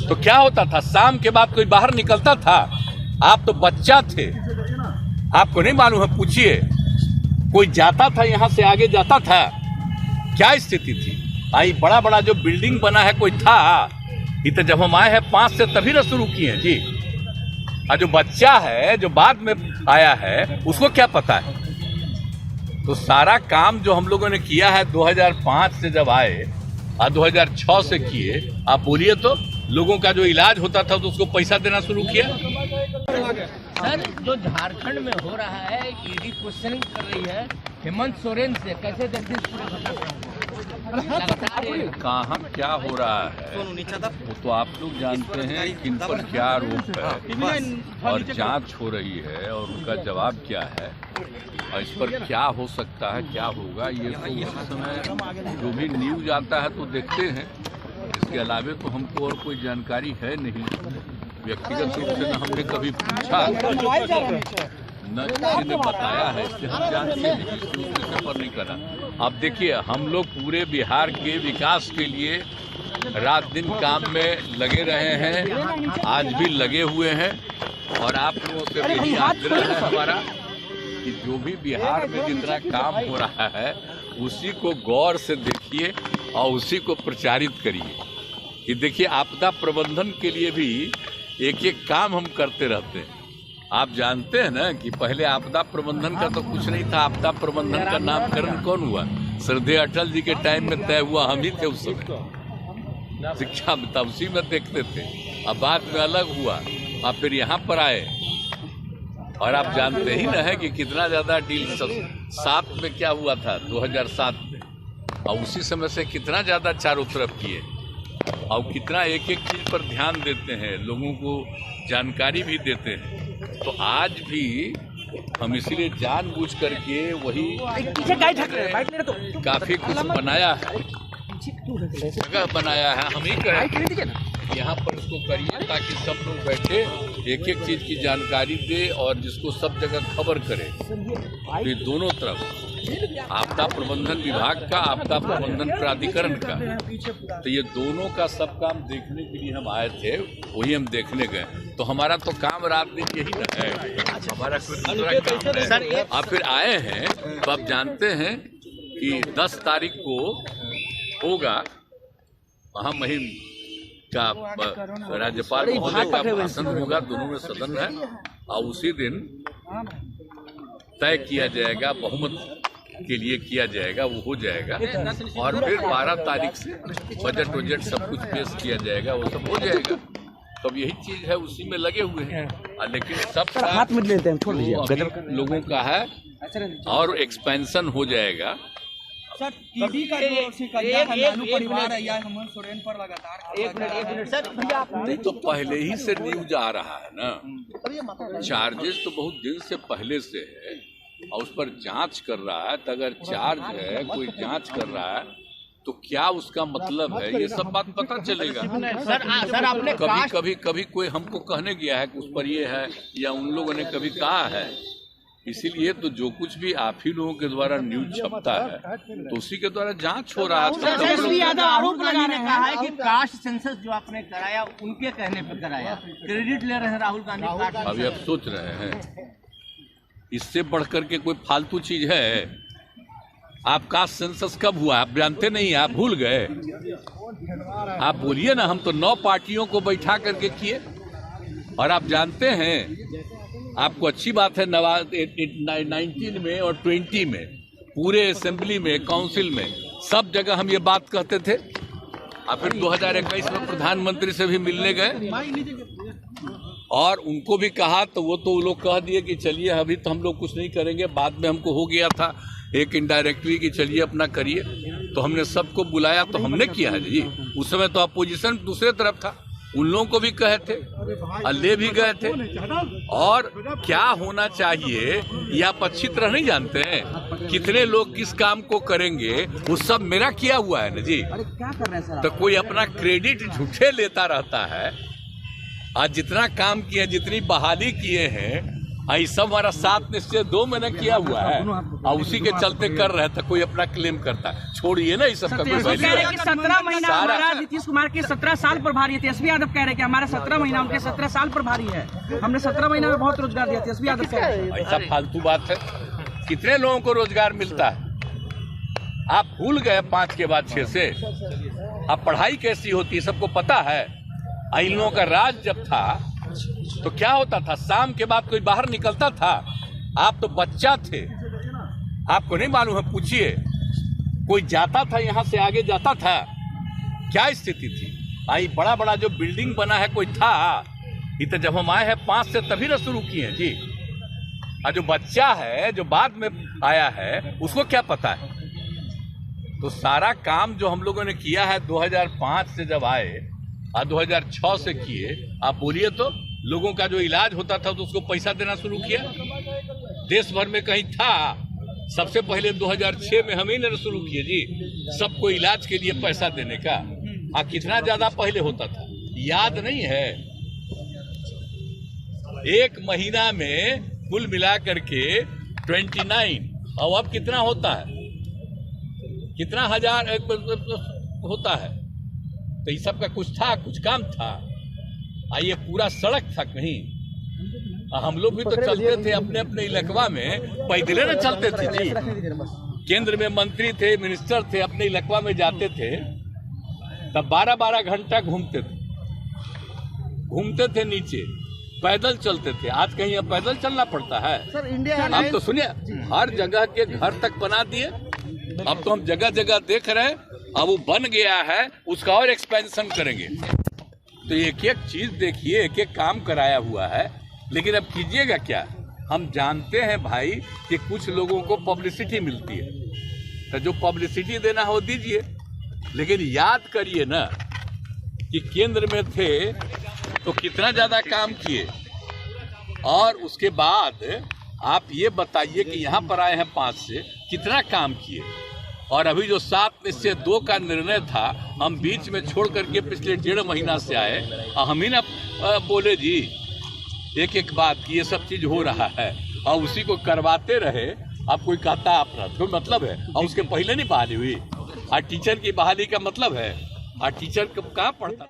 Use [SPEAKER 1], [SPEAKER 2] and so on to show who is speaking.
[SPEAKER 1] तो क्या होता था, शाम के बाद कोई बाहर निकलता था? आप तो बच्चा थे, आपको नहीं मालूम है? पूछिए, कोई जाता था यहाँ से आगे जाता था? क्या स्थिति थी? आई बड़ा बड़ा जो बिल्डिंग बना है, कोई था? ये तो जब हम आए हैं 5 से तभी ना शुरू किए हैं जी। और जो बच्चा है, जो बाद में आया है, उसको क्या पता है? तो सारा काम जो हम लोगों ने किया है 2005 से जब आए और 2006 से किए, आप बोलिए तो लोगों का जो इलाज होता था तो उसको पैसा देना शुरू किया।
[SPEAKER 2] सर, जो झारखंड में हो रहा है, ईडी क्वेश्चनिंग कर रही है हेमंत सोरेन से, कैसे देखते हैं पूरे घटनाक्रम?
[SPEAKER 1] कहाँ क्या हो रहा है वो तो आप लोग जानते हैं, किन पर क्या आरोप है और जांच हो रही है और उनका जवाब क्या है और इस पर क्या हो सकता है, क्या होगा, ये तो उस समय जो भी न्यूज आता है तो देखते हैं। इसके अलावे तो हमको और कोई जानकारी है नहीं। व्यक्तिगत रूप से न हमने कभी पूछा, न किसी ने बताया है, इसलिए हम जानते नहीं, इसके पर नहीं करा। अब देखिए, हम लोग पूरे बिहार के विकास के लिए रात दिन काम में लगे रहे हैं, आज भी लगे हुए हैं। और आप लोगों से यही आग्रह है हमारा कि जो भी बिहार में जितना काम हो रहा है उसी को गौर से देखिए और उसी को प्रचारित करिए। कि देखिए, आपदा प्रबंधन के लिए भी एक एक काम हम करते रहते हैं। आप जानते हैं ना कि पहले आपदा प्रबंधन का तो कुछ नहीं था। आपदा प्रबंधन का नामकरण कौन हुआ? श्रद्धेय अटल जी के टाइम में तय हुआ, हम ही थे उस समय। शिक्षा में तब उसी में देखते थे, अब बाद में अलग हुआ और फिर यहाँ पर आए। और आप जानते ही ना है कि कितना ज्यादा डील 7 में क्या हुआ था, 2007 में, और उसी समय से कितना ज्यादा चारों तरफ किए और कितना एक एक चीज पर ध्यान देते हैं, लोगों को जानकारी भी देते हैं। तो आज भी हम इसीलिए जानबूझ करके वही काफी कुछ बनाया है, जगह बनाया है। हम ही कहें यहाँ पर इसको करिए ताकि सब लोग बैठे एक एक चीज की जानकारी दे और जिसको सब जगह खबर करे। तो ये दोनों तरफ, आपदा प्रबंधन विभाग का, आपदा प्रबंधन प्राधिकरण का, तो ये दोनों का सब काम देखने के लिए हम आए थे, वही हम देखने गए। तो हमारा तो काम रात दिन यही न है, हमारा कोई दूसरा काम है। आप फिर आए हैं तो आप जानते हैं कि 10 तारीख को होगा महामहिम का राज्यपाल महोदय का भाषण होगा, दोनों में सदन है, और उसी दिन तय किया जाएगा, बहुमत के लिए किया जाएगा, वो हो जाएगा। और फिर 12 तारीख से बजट सब कुछ पेश किया जाएगा, वो सब हो जाएगा। तो यही चीज है, उसी में लगे हुए हैं। लेकिन सब हाथ में लेते हैं, छोड़ दीजिए, लोगों का है और एक्सपेंशन हो जाएगा।
[SPEAKER 3] सर, ईडी का जो शिकंजा है लालू परिवार है या हेमंत सोरेन पर लगातार एक मिनट सर,
[SPEAKER 1] नहीं तो पहले ही से न्यूज आ रहा है ना, चार्जेस तो बहुत दिन से पहले से है और उस पर जांच कर रहा है। तो अगर चार्ज है, कोई जांच कर रहा है तो क्या उसका मतलब है, ये सब बात पता चलेगा।
[SPEAKER 2] सर आपने
[SPEAKER 1] कभी कोई हमको कहने गया है कि उस पर ये है, या उन लोगों ने कभी कहा है। इसीलिए तो जो कुछ भी आप ही लोगों के द्वारा न्यूज छपता है तो उसी के द्वारा जांच हो रहा है।
[SPEAKER 2] राहुल गांधी ने कहा है कि कास्ट सेंसस जो आपने कराया उनके कहने पर कराया, क्रेडिट ले रहे हैं राहुल गांधी।
[SPEAKER 1] अभी आप सोच रहे हैं इससे बढ़कर के कोई फालतू चीज है? आप कास्ट सेंसस कब हुआ आप जानते नहीं, आप भूल गए? आप बोलिए ना, हम तो 9 पार्टियों को बैठा करके किए। और आप जानते हैं, आपको अच्छी बात है, 19 में और 20 में पूरे असेंबली में, काउंसिल में, सब जगह हम ये बात कहते थे। और फिर 2021 में प्रधानमंत्री से भी मिलने गए और उनको भी कहा, तो वो लोग कह दिए कि चलिए अभी तो हम लोग कुछ नहीं करेंगे, बाद में हमको हो गया था एक इनडायरेक्टली कि चलिए अपना करिए। तो हमने सबको बुलाया तो हमने किया है जी। उस समय तो अपोजिशन दूसरे तरफ था, उन लोगों को भी कहे थे, ले भी गए थे। और क्या होना चाहिए ये आप अच्छी तरह नहीं जानते हैं, कितने लोग किस काम को करेंगे, वो सब मेरा किया हुआ है ना जी। तो कोई अपना क्रेडिट झूठे लेता रहता है। आज जितना काम किए, जितनी बहाली किए हैं, ये सब हमारा 7 निश्चय 2 में न किया हुआ है और उसी के चलते कर रहे थे। कोई अपना क्लेम करता, छोड़िए ना इस सब का।
[SPEAKER 3] 17 महीना हमारा नीतीश कुमार के 17 साल पर भारी है। तेजस्वी यादव कह रहे हैं कि हमारा 17 महीना उनके 17 साल पर भारी है। हमने 17 महीना में बहुत रोजगार दिया। तेजस्वी यादव कह रहे हैं
[SPEAKER 1] ऐसा फालतू बात है। कितने लोगों को रोजगार मिलता है? आप भूल गए 5 के बाद 6 से। अब पढ़ाई कैसी होती है सबको पता है। इन लोगों का राज जब था तो क्या होता था? शाम के बाद कोई बाहर निकलता था? आप तो बच्चा थे, आपको नहीं मालूम है? पूछिए, कोई जाता था यहाँ से आगे जाता था? क्या स्थिति थी? आई बड़ा बड़ा जो बिल्डिंग बना है कोई था? ये तो जब हम आए हैं 5 से तभी ना शुरू किए हैं जी। और जो बच्चा है जो बाद में आया है उसको क्या पता है? तो सारा काम जो हम लोगों ने किया है 2005 से जब आए और 2006 से किए, आप बोलिए तो लोगों का जो इलाज होता था तो उसको पैसा देना शुरू किया। देश भर में कहीं था? सबसे पहले 2006 में हम ही ने शुरू किए जी सबको इलाज के लिए पैसा देने का। कितना ज्यादा पहले होता था याद नहीं है? 1 महीना में कुल मिला करके 29, और अब कितना होता है? कितना हजार होता है? तो ये सब का कुछ था, कुछ काम था। ये पूरा सड़क था कहीं? हम लोग भी तो चलते थे अपने अपने इलाकवा में, पैदल न चलते थे जी। केंद्र में मंत्री थे, मिनिस्टर थे, अपने इलाकवा में जाते थे तब 12-12 घंटा घूमते थे नीचे, पैदल चलते थे। आज कहीं अब पैदल चलना पड़ता है?
[SPEAKER 4] सर इंडिया
[SPEAKER 1] अब तो सुनिए, हर जगह के घर तक बना दिए। अब तो हम जगह जगह देख रहे हैं, अब वो बन गया है, उसका और एक्सपेंशन करेंगे। तो एक एक चीज देखिए, एक एक काम कराया हुआ है, लेकिन अब कीजिएगा क्या? हम जानते हैं भाई कि कुछ लोगों को पब्लिसिटी मिलती है, तो जो पब्लिसिटी देना हो दीजिए, लेकिन याद करिए ना कि केंद्र में थे तो कितना ज्यादा काम किए, और उसके बाद आप ये बताइए कि यहाँ पर आए हैं 5 से कितना काम किए। और अभी जो 7 निश्चय 2 का निर्णय था, हम बीच में छोड़ करके पिछले 1.5 महीना से आए, हम ही ना बोले जी एक एक बात कि ये सब चीज हो रहा है और उसी को करवाते रहे। अब कोई कहता है अपना तो मतलब है, और उसके पहले नहीं बहाली हुई। और टीचर की बहाली का मतलब है, और टीचर कहाँ पढ़ता?